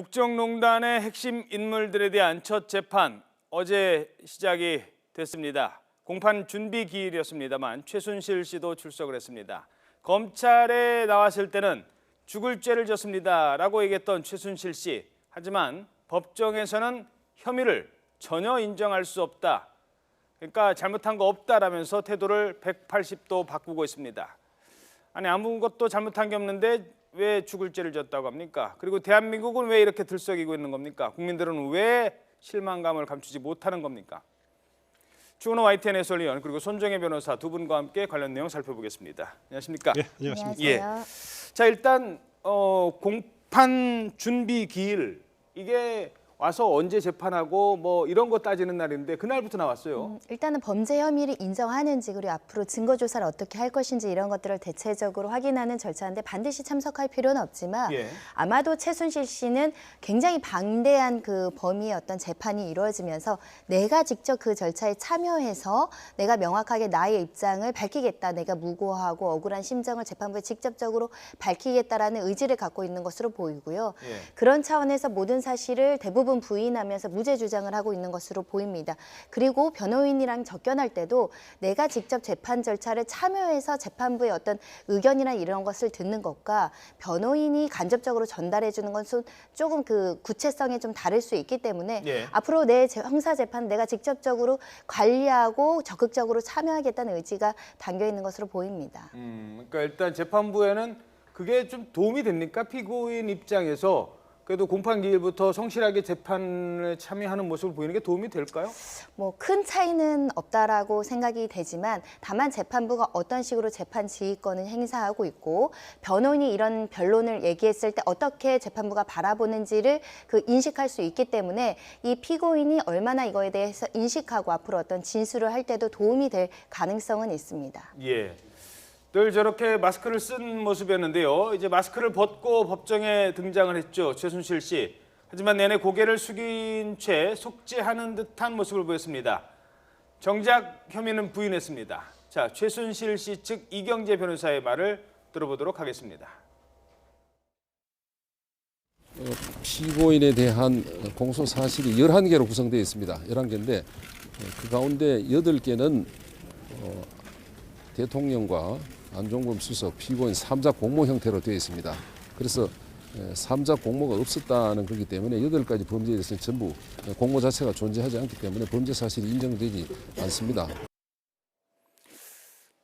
국정농단의 핵심 인물들에 대한 첫 재판 어제 시작이 됐습니다. 공판 준비 기일이었습니다만 최순실 씨도 출석을 했습니다. 검찰에 나왔을 때는 죽을 죄를 졌습니다라고 얘기했던 최순실 씨. 하지만 법정에서는 혐의를 전혀 인정할 수 없다. 그러니까 잘못한 거 없다라면서 태도를 180도 바꾸고 있습니다. 아니 아무것도 잘못한 게 없는데 왜 죽을 죄를 졌다고 합니까? 그리고 대한민국은 왜 이렇게 들썩이고 있는 겁니까? 국민들은 왜 실망감을 감추지 못하는 겁니까? 추은호 YTN 해설위원 그리고 손정혜 변호사 두 분과 함께 관련 내용 살펴보겠습니다. 안녕하십니까? 네, 안녕하십니까? 예. 자 일단 공판 준비 기일 이게 와서 언제 재판하고 뭐 이런 거 따지는 날인데 그날부터 나왔어요. 일단은 범죄 혐의를 인정하는지 그리고 앞으로 증거 조사를 어떻게 할 것인지 이런 것들을 대체적으로 확인하는 절차인데 반드시 참석할 필요는 없지만 아마도 최순실 씨는 굉장히 방대한 그 범위의 어떤 재판이 이루어지면서 내가 직접 그 절차에 참여해서 내가 명확하게 나의 입장을 밝히겠다. 내가 무고하고 억울한 심정을 재판부에 직접적으로 밝히겠다라는 의지를 갖고 있는 것으로 보이고요. 그런 차원에서 모든 사실을 대부분 부인하면서 무죄 주장을 하고 있는 것으로 보입니다. 그리고 변호인이랑 접견할 때도 내가 직접 재판 절차를 참여해서 재판부의 어떤 의견이나 이런 것을 듣는 것과 변호인이 간접적으로 전달해 주는 것은 조금 그 구체성이 좀 다를 수 있기 때문에 앞으로 내 형사 재판 내가 직접적으로 관리하고 적극적으로 참여하겠다는 의지가 담겨 있는 것으로 보입니다. 그러니까 일단 재판부에는 그게 좀 도움이 됩니까? 피고인 입장에서 그래도 공판 기일부터 성실하게 재판에 참여하는 모습을 보이는 게 도움이 될까요? 뭐 큰 차이는 없다라고 생각이 되지만 다만 재판부가 어떤 식으로 재판 지휘권을 행사하고 있고 변호인이 이런 변론을 얘기했을 때 어떻게 재판부가 바라보는지를 그 인식할 수 있기 때문에 이 피고인이 얼마나 이거에 대해서 인식하고 앞으로 어떤 진술을 할 때도 도움이 될 가능성은 있습니다. 예. 늘 저렇게 마스크를 쓴 모습이었는데요. 이제 마스크를 벗고 법정에 등장을 했죠. 최순실 씨. 하지만 내내 고개를 숙인 채 속죄하는 듯한 모습을 보였습니다. 정작 혐의는 부인했습니다. 자, 최순실 씨 측 이경재 변호사의 말을 들어보도록 하겠습니다. 피고인에 대한 공소 사실이 11개로 구성되어 있습니다. 11개인데 그 가운데 8개는 대통령과 안종범 수석, 피고인 3자 공모 형태로 되어 있습니다. 그래서 3자 공모가 없었다는 거기 때문에 8가지 범죄에 대해서는 전부 공모 자체가 존재하지 않기 때문에 범죄 사실이 인정되지 않습니다.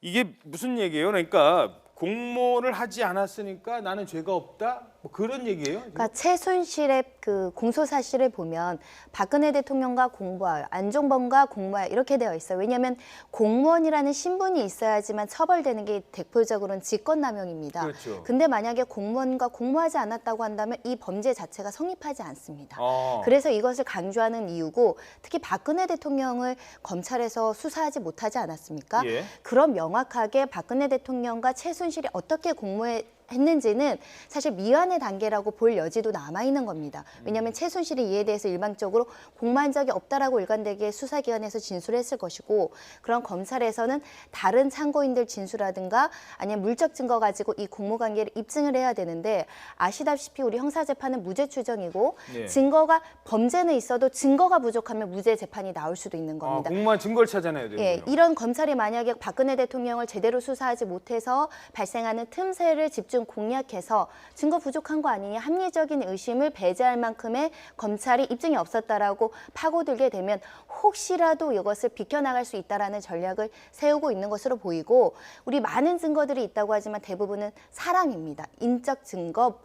이게 무슨 얘기예요? 그러니까 공모를 하지 않았으니까 나는 죄가 없다? 뭐 그런 얘기예요? 그러니까 최순실의 그 공소 사실을 보면 박근혜 대통령과 공모하여, 안종범과 공모하여 이렇게 되어 있어요. 왜냐하면 공무원이라는 신분이 있어야지만 처벌되는 게 대표적으로는 직권남용입니다. 그렇죠. 근데 만약에 공무원과 공모하지 않았다고 한다면 이 범죄 자체가 성립하지 않습니다. 그래서 이것을 강조하는 이유고 특히 박근혜 대통령을 검찰에서 수사하지 못하지 않았습니까? 그럼 명확하게 박근혜 대통령과 최순실이 어떻게 공모했는지는 사실 미완의 단계라고 볼 여지도 남아있는 겁니다. 왜냐하면 최순실이 이에 대해서 일방적으로 공모한 적이 없다라고 일관되게 수사기관에서 진술했을 것이고 그런 검찰에서는 다른 참고인들 진술이라든가 아니면 물적 증거 가지고 이 공모 관계를 입증을 해야 되는데 아시다시피 우리 형사재판은 무죄 추정이고 증거가 범죄는 있어도 증거가 부족하면 무죄 재판이 나올 수도 있는 겁니다. 공모한 증거를 찾아내야 돼요. 이런 검찰이 만약에 박근혜 대통령을 제대로 수사하지 못해서 발생하는 틈새를 집중 공략해서 증거 부족한 거 아니냐 합리적인 의심을 배제할 만큼의 검찰이 입증이 없었다라고 파고들게 되면 혹시라도 이것을 비켜나갈 수 있다라는 전략을 세우고 있는 것으로 보이고 우리 많은 증거들이 있다고 하지만 대부분은 사랑입니다. 인적 증거,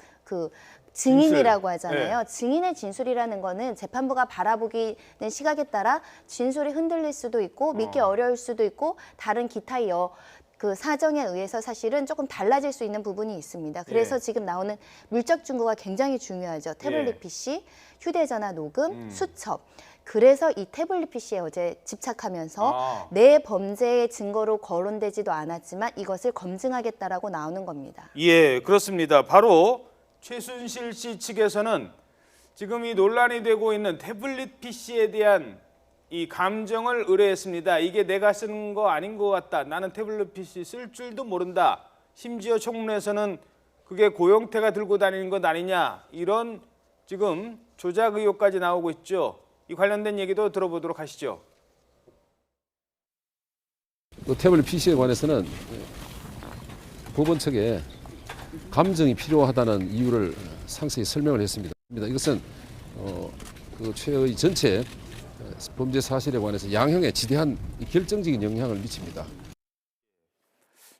증인이라고 하잖아요. 증인의 진술이라는 거는 재판부가 바라보기는 시각에 따라 진술이 흔들릴 수도 있고 믿기 어려울 수도 있고 다른 기타의 그 사정에 의해서 사실은 조금 달라질 수 있는 부분이 있습니다. 그래서 지금 나오는 물적 증거가 굉장히 중요하죠. 태블릿 PC, 휴대전화 녹음, 수첩. 그래서 이 태블릿 PC에 어제 집착하면서 내 범죄의 증거로 거론되지도 않았지만 이것을 검증하겠다라고 나오는 겁니다. 예, 그렇습니다. 바로 최순실 씨 측에서는 지금 이 논란이 되고 있는 태블릿 PC에 대한 이 감정을 의뢰했습니다. 이게 내가 쓰는 거 아닌 것 같다. 나는 태블릿 PC 쓸 줄도 모른다. 심지어 청문회에서는 그게 고영태가 들고 다니는 것 아니냐. 이런 지금 조작 의혹까지 나오고 있죠. 이 관련된 얘기도 들어보도록 하시죠. 또 태블릿 PC에 관해서는 법원 측에 감정이 필요하다는 이유를 상세히 설명을 했습니다. 이것은 그 최의 전체 범죄 사실에 관해서 양형에 지대한 결정적인 영향을 미칩니다.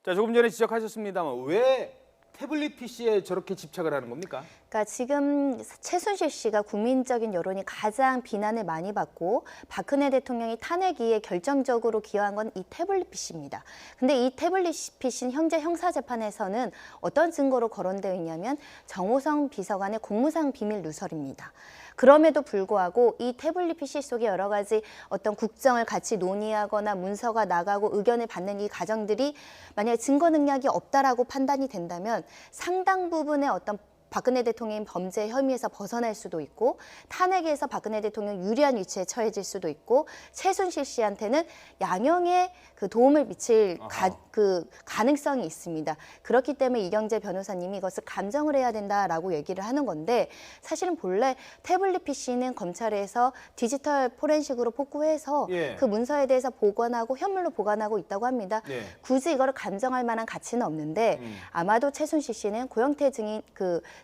자, 조금 전에 지적하셨습니다만 왜 태블릿 PC에 저렇게 집착을 하는 겁니까? 그러니까 지금 최순실 씨가 국민적인 여론이 가장 비난을 많이 받고 박근혜 대통령이 탄핵위에 결정적으로 기여한 건 이 태블릿 PC입니다. 근데 이 태블릿 PC는 현재 형사재판에서는 어떤 증거로 거론되어 있냐면 정호성 비서관의 공무상 비밀 누설입니다. 그럼에도 불구하고 이 태블릿 PC 속에 여러 가지 어떤 국정을 같이 논의하거나 문서가 나가고 의견을 받는 이 과정들이 만약에 증거 능력이 없다라고 판단이 된다면 상당 부분의 어떤 박근혜 대통령이 범죄 혐의에서 벗어날 수도 있고 탄핵에서 박근혜 대통령 유리한 위치에 처해질 수도 있고 최순실 씨한테는 양형에 그 도움을 미칠 가능성이 있습니다. 그렇기 때문에 이경재 변호사님이 이것을 감정을 해야 된다라고 얘기를 하는 건데 사실은 본래 태블릿 PC는 검찰에서 디지털 포렌식으로 복구해서 그 문서에 대해서 보관하고 현물로 보관하고 있다고 합니다. 굳이 이거를 감정할 만한 가치는 없는데 아마도 최순실 씨는 고영태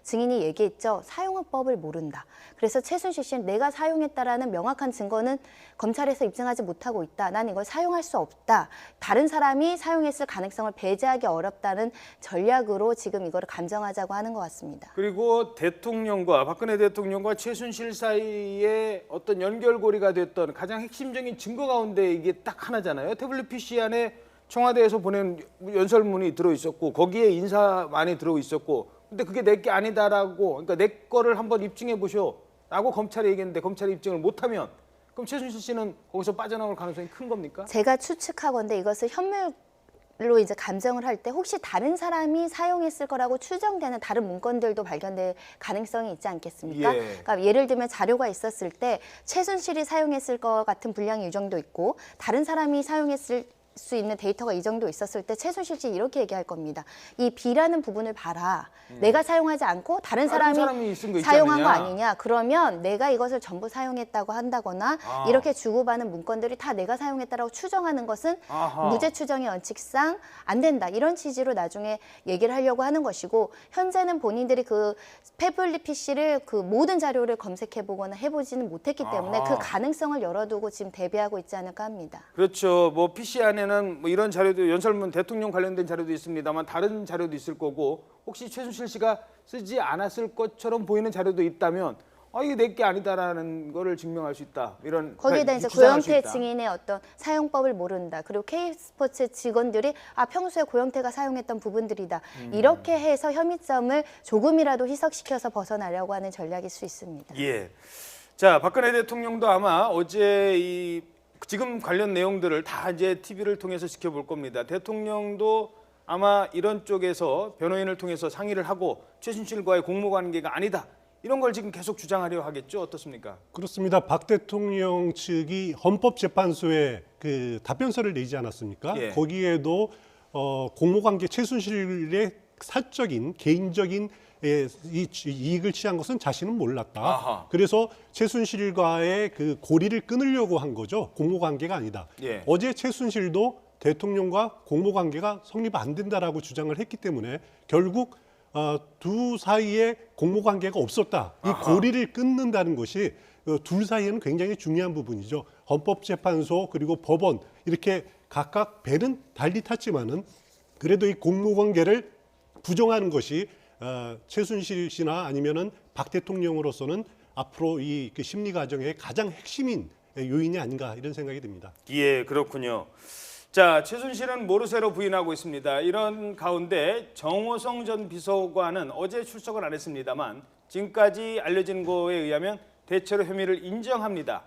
증인이 얘기했죠. 사용법을 모른다. 그래서 최순실 씨는 내가 사용했다라는 명확한 증거는 검찰에서 입증하지 못하고 있다. 난 이걸 사용할 수 없다. 다른 사람이 사용했을 가능성을 배제하기 어렵다는 전략으로 지금 이거를 감정하자고 하는 것 같습니다. 그리고 대통령과 박근혜 대통령과 최순실 사이에 어떤 연결고리가 됐던 가장 핵심적인 증거 가운데 이게 딱 하나잖아요. 태블릿 PC 안에 청와대에서 보낸 연설문이 들어있었고 거기에 인사 많이 들어있었고 근데 그게 내 게 아니다라고 그러니까 내 거를 한번 입증해 보쇼라고 검찰이 얘기했는데 검찰이 입증을 못하면 그럼 최순실 씨는 거기서 빠져나올 가능성이 큰 겁니까? 제가 추측하건데 이것을 현물로 이제 감정을 할 때 혹시 다른 사람이 사용했을 거라고 추정되는 다른 문건들도 발견될 가능성이 있지 않겠습니까? 그러니까 예를 들면 자료가 있었을 때 최순실이 사용했을 것 같은 분량의 유정도 있고 다른 사람이 사용했을 수 있는 데이터가 이 정도 있었을 때 최순실 씨 이렇게 얘기할 겁니다. 이 B라는 부분을 봐라. 내가 사용하지 않고 다른 사람이 사용한 거 아니냐. 그러면 내가 이것을 전부 사용했다고 한다거나 이렇게 주고받은 문건들이 다 내가 사용했다고 추정하는 것은 무죄 추정의 원칙상 안 된다. 이런 취지로 나중에 얘기를 하려고 하는 것이고 현재는 본인들이 그 태블릿 PC를 그 모든 자료를 검색해보거나 해보지는 못했기 때문에 그 가능성을 열어두고 지금 대비하고 있지 않을까 합니다. 그렇죠. 뭐 PC 안에는 뭐 이런 자료도 연설문 대통령 관련된 자료도 있습니다만 다른 자료도 있을 거고 혹시 최순실 씨가 쓰지 않았을 것처럼 보이는 자료도 있다면 이게 내 게 아니다라는 거를 증명할 수 있다. 이런 거기에다 이제 고영태 증인의 어떤 사용법을 모른다. 그리고 K스포츠 직원들이 평소에 고영태가 사용했던 부분들이다. 이렇게 해서 혐의점을 조금이라도 희석시켜서 벗어나려고 하는 전략일 수 있습니다. 예. 자, 박근혜 대통령도 아마 어제 지금 관련 내용들을 다 이제 TV를 통해서 지켜볼 겁니다. 대통령도 아마 이런 쪽에서 변호인을 통해서 상의를 하고 최순실과의 공모관계가 아니다. 이런 걸 지금 계속 주장하려 하겠죠? 어떻습니까? 그렇습니다. 박 대통령 측이 헌법재판소에 그 답변서를 내지 않았습니까? 거기에도 공모관계 최순실의 사적인 개인적인 이익을 취한 것은 자신은 몰랐다. 그래서 최순실과의 그 고리를 끊으려고 한 거죠. 공모관계가 아니다. 어제 최순실도 대통령과 공모관계가 성립 안 된다라고 주장을 했기 때문에 결국 두 사이에 공모관계가 없었다. 이 고리를 끊는다는 것이 둘 사이에는 굉장히 중요한 부분이죠. 헌법재판소 그리고 법원 이렇게 각각 배는 달리 탔지만은 그래도 이 공모관계를 부정하는 것이 최순실 씨나 아니면은 박 대통령으로서는 앞으로 이 심리 과정의 가장 핵심인 요인이 아닌가 이런 생각이 듭니다. 예, 그렇군요. 자, 최순실은 모르쇠로 부인하고 있습니다. 이런 가운데 정호성 전 비서관은 어제 출석을 안 했습니다만 지금까지 알려진 거에 의하면 대체로 혐의를 인정합니다.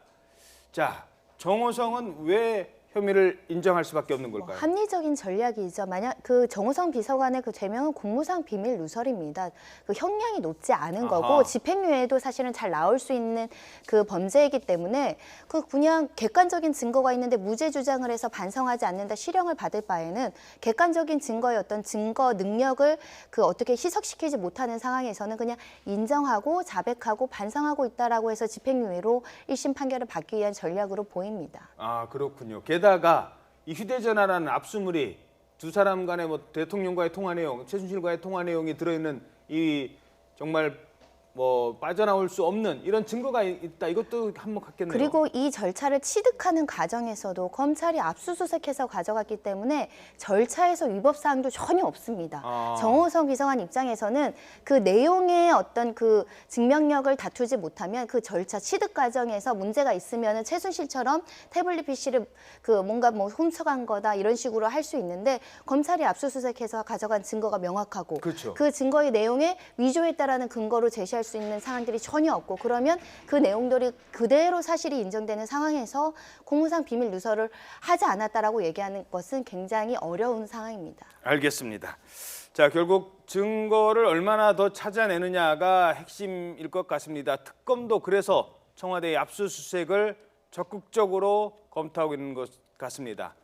자, 정호성은 왜 혐의를 인정할 수밖에 없는 걸까요? 합리적인 전략이죠. 만약 그 정우성 비서관의 그 죄명은 공무상 비밀 누설입니다. 그 형량이 높지 않은 거고 아하. 집행유예도 사실은 잘 나올 수 있는 그 범죄이기 때문에 그 그냥 객관적인 증거가 있는데 무죄 주장을 해서 반성하지 않는다, 실형을 받을 바에는 객관적인 증거의 어떤 증거 능력을 그 어떻게 희석시키지 못하는 상황에서는 그냥 인정하고 자백하고 반성하고 있다라고 해서 집행유예로 1심 판결을 받기 위한 전략으로 보입니다. 아, 그렇군요. 게다가 이 휴대전화라는 압수물이 두 사람 간의 뭐 대통령과의 통화 내용, 최순실과의 통화 내용이 들어있는 이 정말 뭐 빠져나올 수 없는 이런 증거가 있다. 이것도 한몫했겠네요. 그리고 이 절차를 취득하는 과정에서도 검찰이 압수수색해서 가져갔기 때문에 절차에서 위법 사항도 전혀 없습니다. 아. 정호성 비서관 입장에서는 그 내용의 어떤 그 증명력을 다투지 못하면 그 절차 취득 과정에서 문제가 있으면은 최순실처럼 태블릿 PC를 그 뭔가 뭐 훔쳐간 거다 이런 식으로 할 수 있는데 검찰이 압수수색해서 가져간 증거가 명확하고 그렇죠. 그 증거의 내용에 위조했다라는 근거로 제시할 수 있는 사항들이 전혀 없고 그러면 그 내용들이 그대로 사실이 인정되는 상황에서 공무상 비밀 누설을 하지 않았다라고 얘기하는 것은 굉장히 어려운 상황입니다. 알겠습니다. 자, 결국 증거를 얼마나 더 찾아내느냐가 핵심일 것 같습니다. 특검도 그래서 청와대의 압수수색을 적극적으로 검토하고 있는 것 같습니다.